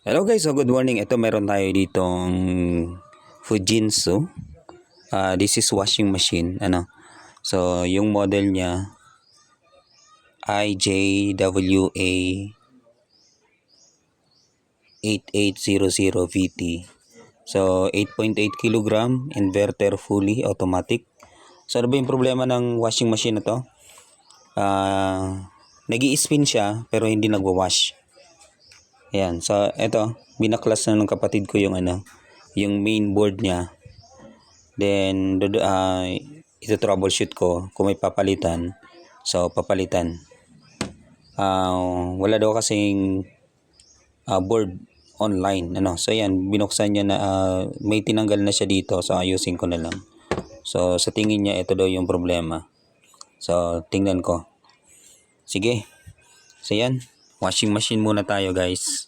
Hello guys, so good morning. Ito meron tayo ditong Fujitsu. This is washing machine. So yung model niya IJWA 8800 VT. So 8.8 kilogram, inverter, fully automatic. So ano ba yung problema ng washing machine na to? Nag-i-spin siya pero hindi nagwa-wash. Ayan, so eto, binaklas na ng kapatid ko yung yung main board niya. Then ito troubleshoot ko kung may papalitan. So papalitan. Wala daw kasing board online, So ayan, binuksan niya na may tinanggal na siya dito. So ayusin ko na lang. So sa tingin niya ito daw yung problema. So tingnan ko. Sige. So yan, washing machine muna tayo, guys.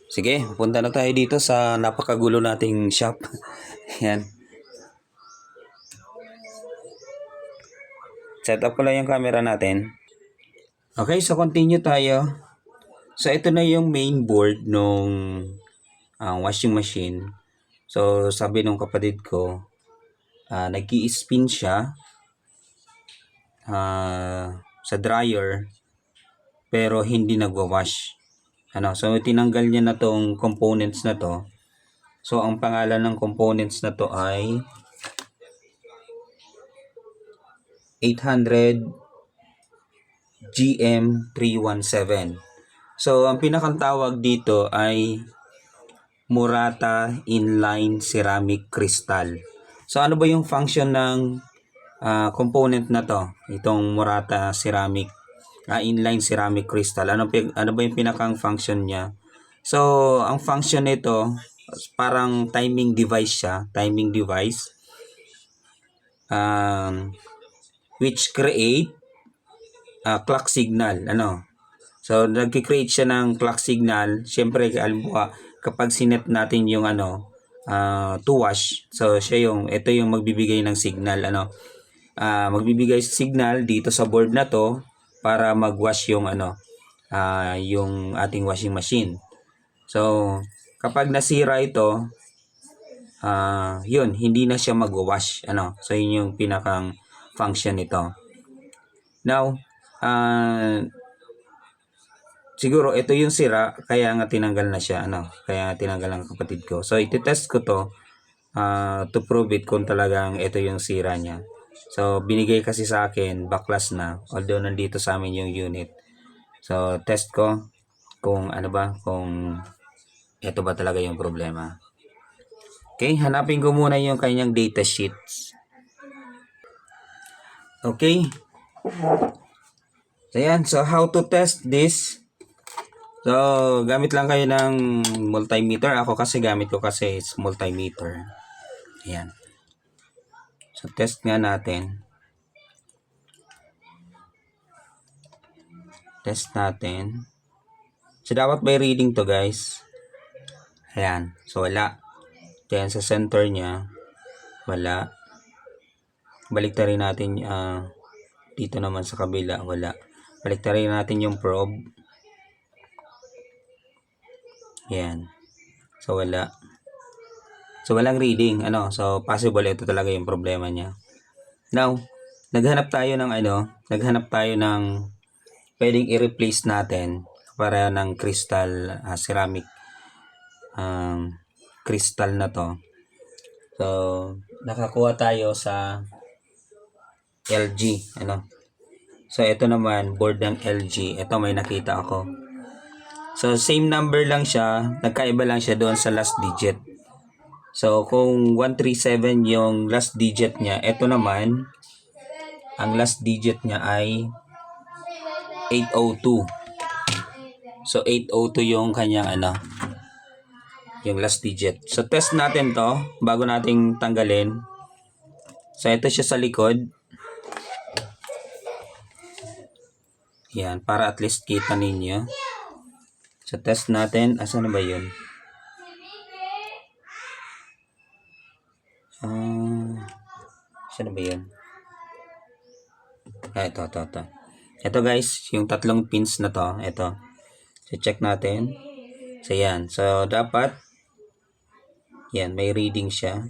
Sige, punta na tayo dito sa napakagulo nating shop. Yan. Set up ko lang yung camera natin. Okay, so continue tayo. So ito na yung main board nung washing machine. So sabi nung kapatid ko, nag-i-spin siya sa dryer pero hindi nagwa-wash. So tinanggal niya na tong components na to. So ang pangalan ng components na to ay 800 GM317. So ang pinakang tawag dito ay Murata Inline Ceramic Crystal. So ano ba yung function ng component na to? Itong Murata Ceramic Inline Ceramic Crystal. Ano ba yung pinakang function niya? So ang function nito parang timing device siya, which create clock signal. So nagki-create siya ng clock signal. Syempre halimbawa kapag sinet natin yung to wash, so ito yung magbibigay ng signal. Magbibigay signal dito sa board na to para mag-wash yung yung ating washing machine. So kapag nasira ito, yun, hindi na siya mag-wash. So yun yung pinakang function nito. Now, siguro ito yung sira kaya nga tinanggal na siya. Kaya tinanggal ng kapatid ko. So iti-test ko to to prove it kung talagang ito yung sira niya. So binigay kasi sa akin baklas na, although nandito sa amin yung unit. So test ko kung kung ito ba talaga yung problema. Okay, hanapin ko muna yung kanyang data sheets. Okay. So yan, so how to test this? So gamit lang kayo ng multimeter. Ako kasi gamit ko kasi is multimeter. Ayan. So test nga natin. Test natin. So dapat may reading to, guys. Ayan. So wala. Then sa center niya, wala. Baliktarin natin dito naman sa kabila, wala. Baliktarin natin yung probe. Ayan. So wala. So walang reading. So possible ito talaga yung problema niya. Now, naghanap tayo ng pwedeng i-replace natin para ng crystal ceramic crystal na to. So nakakuha tayo sa LG. So ito naman board ng LG. Ito may nakita ako. So same number lang siya, nagkaiba lang siya doon sa last digit. So kung 137 yung last digit niya, ito naman ang last digit niya ay 802. So 802 yung kanyang yung last digit. So test natin to bago nating tanggalin. So ito siya sa likod. Yan, para at least kita ninyo. So test natin, asan na ba yun? Saan na ba yun? Ito. Ito guys, yung tatlong pins na to, ito. So, check natin. So, yan. So, dapat, yan, may reading siya.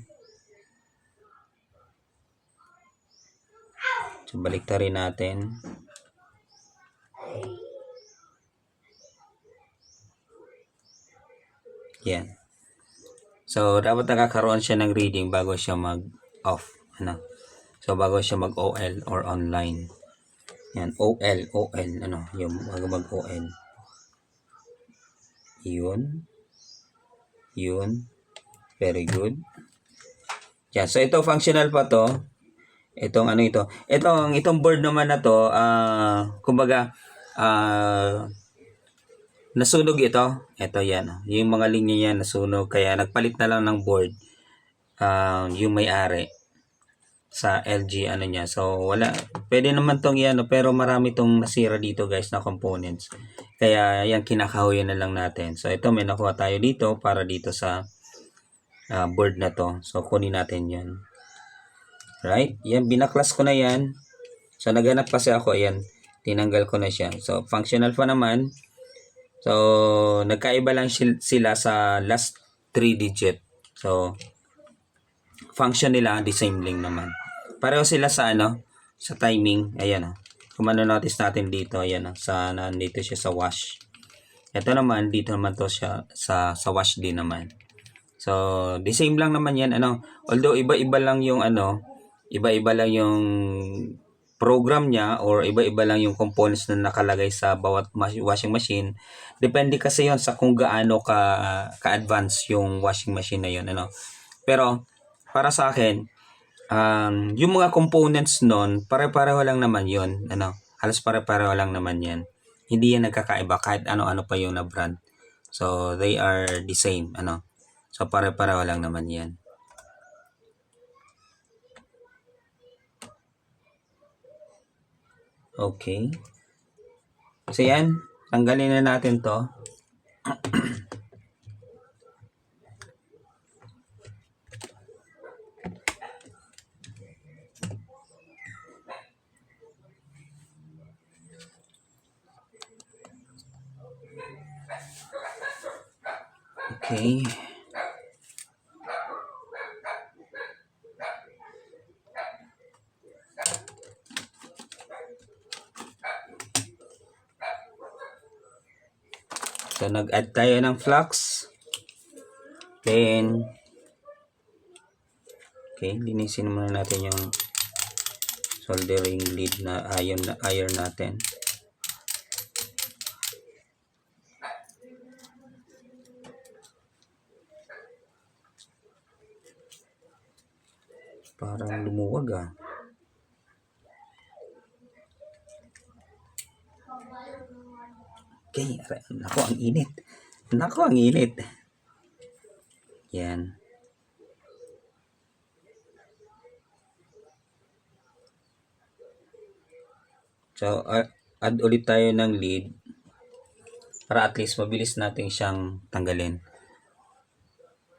So, baliktarin natin. Yan. So, dapat nakakaroon siya ng reading bago siya mag-off. Ano? So, bago siya mag-OL or online. Yan, OL, ano, yung bago mag-OL. Yun. Very good. Yan, so ito functional pa to. Itong ano ito. Itong board naman na to, kumbaga, nasunog ito. Ito yan. Yung mga linya yan nasunog. Kaya nagpalit na lang ng board yung may-ari sa LG ano niya. So wala, pwede naman tong yan, pero marami tong nasira dito guys na components. Kaya yan, kinakahuyan na lang natin. So ito, may nakuha tayo dito para dito sa board na to. So kunin natin yan. Right? Yan, binaklas ko na yan. So naghanap kasi ako, ayan, tinanggal ko na siya. So functional pa naman. So nagkaiba lang sila sa last 3 digit. So function nila the same lang naman. Pareho sila sa ano, sa timing. Ayan oh. Kung notice natin dito, ayan oh, nandito siya sa wash. Ito naman, dito naman to siya sa wash din naman. So, the same lang naman yan, ano. Although iba-iba lang yung ano, iba-iba lang yung program niya or iba-iba lang yung components na nakalagay sa bawat washing machine. Depende kasi yon sa kung gaano ka-advance yung washing machine na yon, ano. Pero para sa akin, yung mga components nun, pare-pareho lang naman yun. Ano, halos pare-pareho lang naman yan. Hindi yan nagkakaiba kahit ano-ano pa yung na brand. So, they are the same. Ano, so pare-pareho lang naman yan. Okay. So, yan. Tanggalin na natin to. Okay. So, nag-add tayo ng flux. Then, okay, linisin muna natin yung soldering lead na iron natin. Parang lumuwag ah. Okay, nako ang init. Nako ang init. Yan. So, add ulit tayo ng lead para at least mabilis natin siyang tanggalin.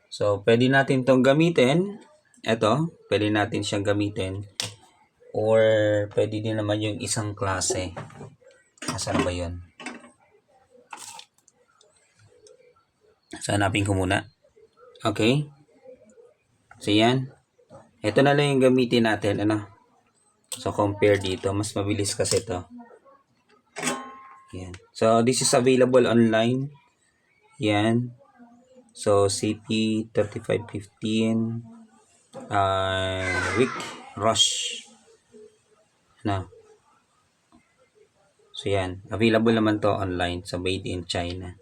So, pwede natin tong gamitin. Ito, pwede natin siyang gamitin. Or, pwede din naman yung isang klase. Asan ba yun? So, hanapin ko muna. Okay. So, yan. Ito na lang yung gamitin natin. Ano? So, compare dito. Mas mabilis kasi ito. Yan. So, this is available online. Yan. So, CP3515 Wick Rush. Na. So, yan. Available naman to online. So, made in China.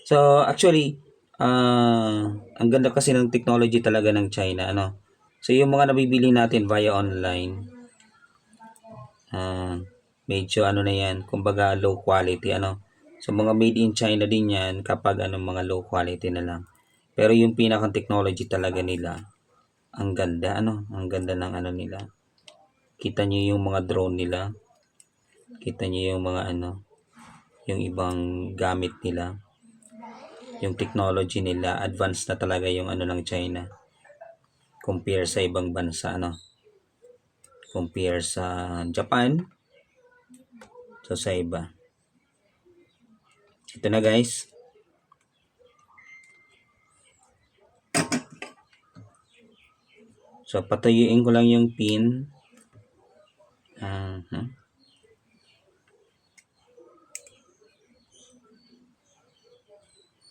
So, actually, ang ganda kasi ng technology talaga ng China, ano. So, yung mga nabibili natin via online, medyo ano na yan, kumbaga low quality, ano. So, mga made in China din yan kapag mga low quality na lang. Pero yung pinakang technology talaga nila, ang ganda, ano. Ang ganda ng nila. Kita nyo yung mga drone nila. Kita nyo yung mga yung ibang gamit nila. Yung technology nila, advanced na talaga yung ng China. Compare sa ibang bansa, compare sa Japan, So, sa iba. Ito na guys. So, patuyuin ko lang yung pin.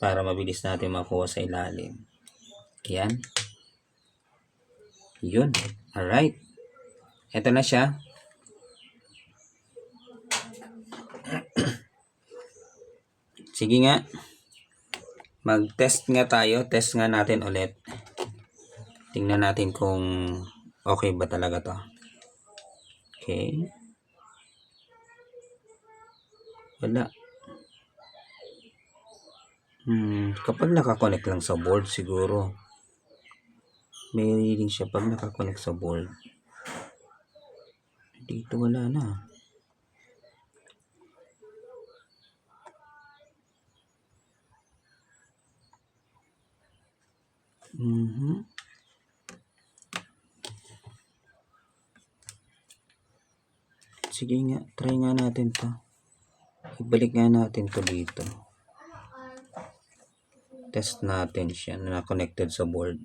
Para mabilis natin makuha sa ilalim. Yan. Yun. Alright. Ito na siya. Sige nga. Mag-test nga tayo. Test nga natin ulit. Tingnan natin kung okay ba talaga to. Okay. Wala. Kapag nakakonect lang sa board siguro. May reading siya pag nakakonect sa board. Dito wala na. Sige nga, try nga natin to. Ibalik nga natin to dito. Test natin siya na connected sa board.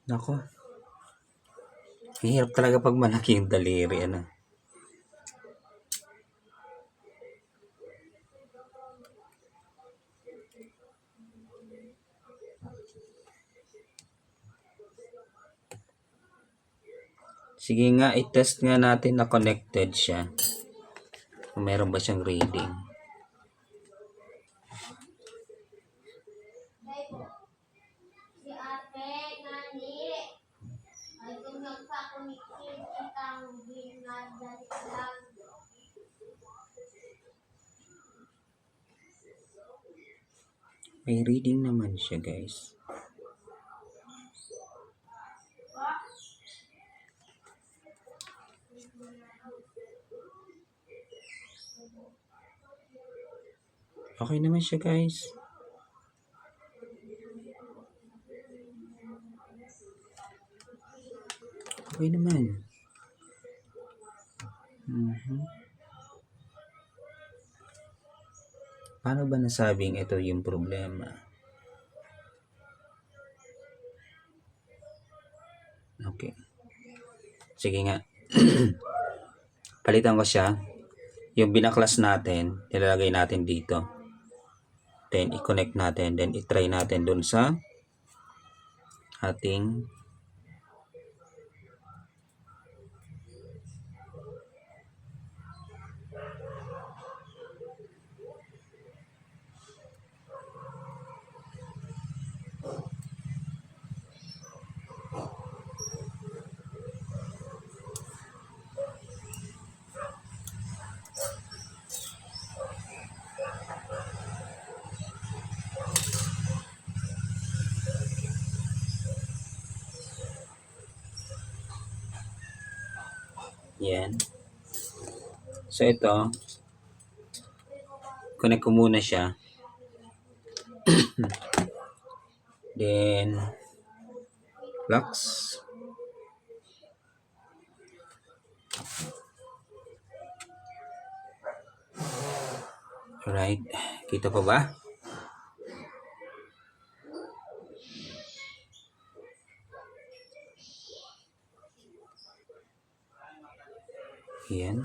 Nako. Hirap talaga pag malaki yung daliri. Ano? Sige nga, i-test nga natin na connected siya. Kung meron ba siyang reading. May reading naman siya guys. Okay naman siya guys. Okay naman. Paano ba nasabing ito yung problema? Okay. Sige nga. Palitan ko siya. Yung binaklas natin, nilalagay natin dito. Then, i-connect natin. Then, i-try natin dun sa ating yan. So, ito, connect ko muna siya. Then, flux. Alright. Kita pa ba? Yan.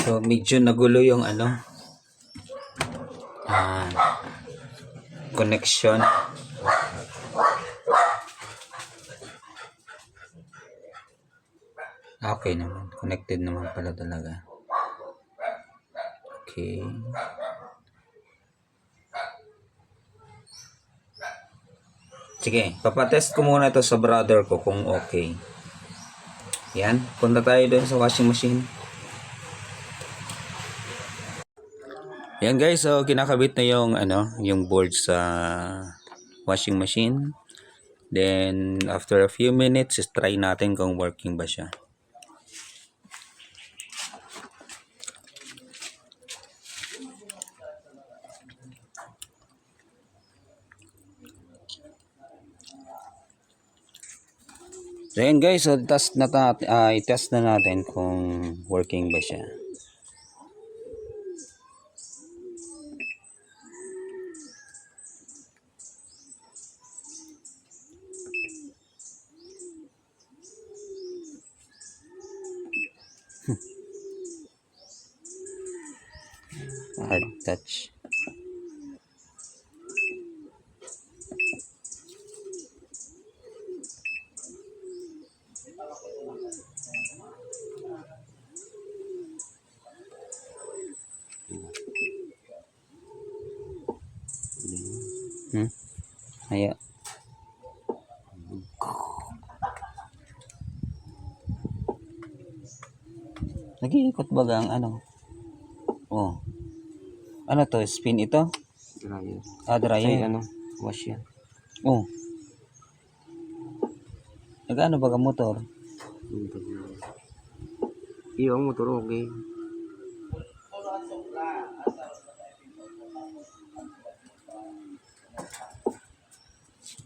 So medyo nagulo yung ano, connection. Okay naman, connected naman pala talaga. Okay. Sige, papatest ko muna ito sa brother ko kung okay. Yan, punta tayo doon sa washing machine. Yan guys, so kinakabit na yung ano, yung board sa washing machine. Then after a few minutes, try natin kung working ba siya. So yan guys, so i-test na natin kung working ba siya. Hard touch. Ayan. Nag-iikot baga ang ano? Oh. Ano to? Spin ito? Dryer. Dryer. Ay, ano? Wash yan. Oh. Nag-ano baga motor? Iyo ang motor, okay.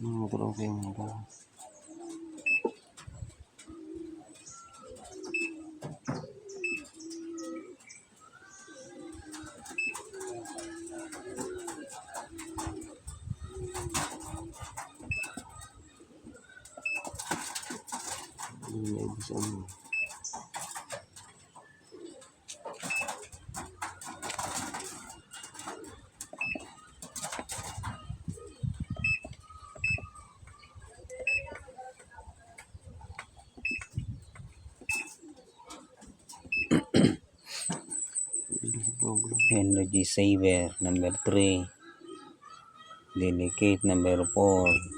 Motor, okay. Motor. Bisa mo. Energy saver number 3. Delicate number 4.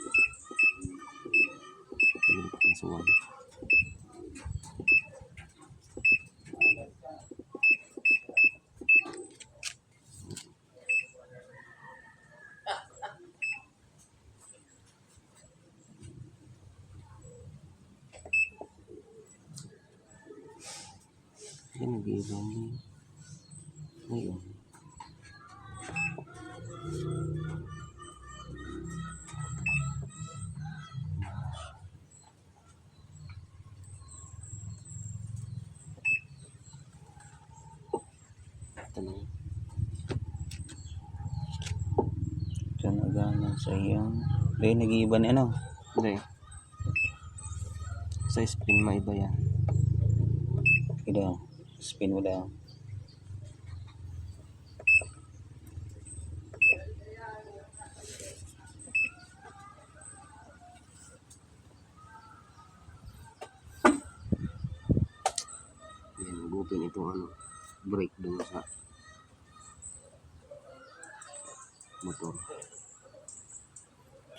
Yan, nag-iiba mo. Ngayon. Tanong. So, nagana sa iyong... Dahil nag-iiba na ano? Hindi. Sa spin maiba yan. Ito. Spin mo daw. Yan, butin itong ano, brake dun sa motor.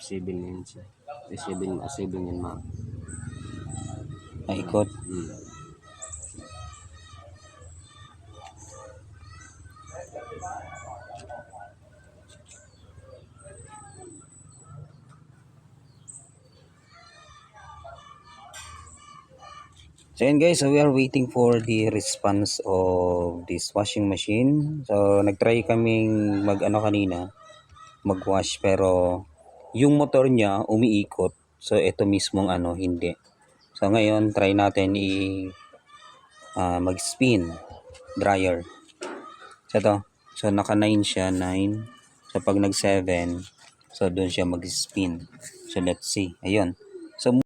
7 yan siya. 7 yan ma. Paikot. So yun guys, so we are waiting for the response of this washing machine. So nagtry kaming mag-ano kanina, mag-wash, pero yung motor niya umiikot. So ito mismong ano, hindi. So ngayon try natin mag-spin dryer. So ito, so naka 9 siya, 9. So pag nag 7, So, doon siya mag-spin. So, let's see. Ayun. So,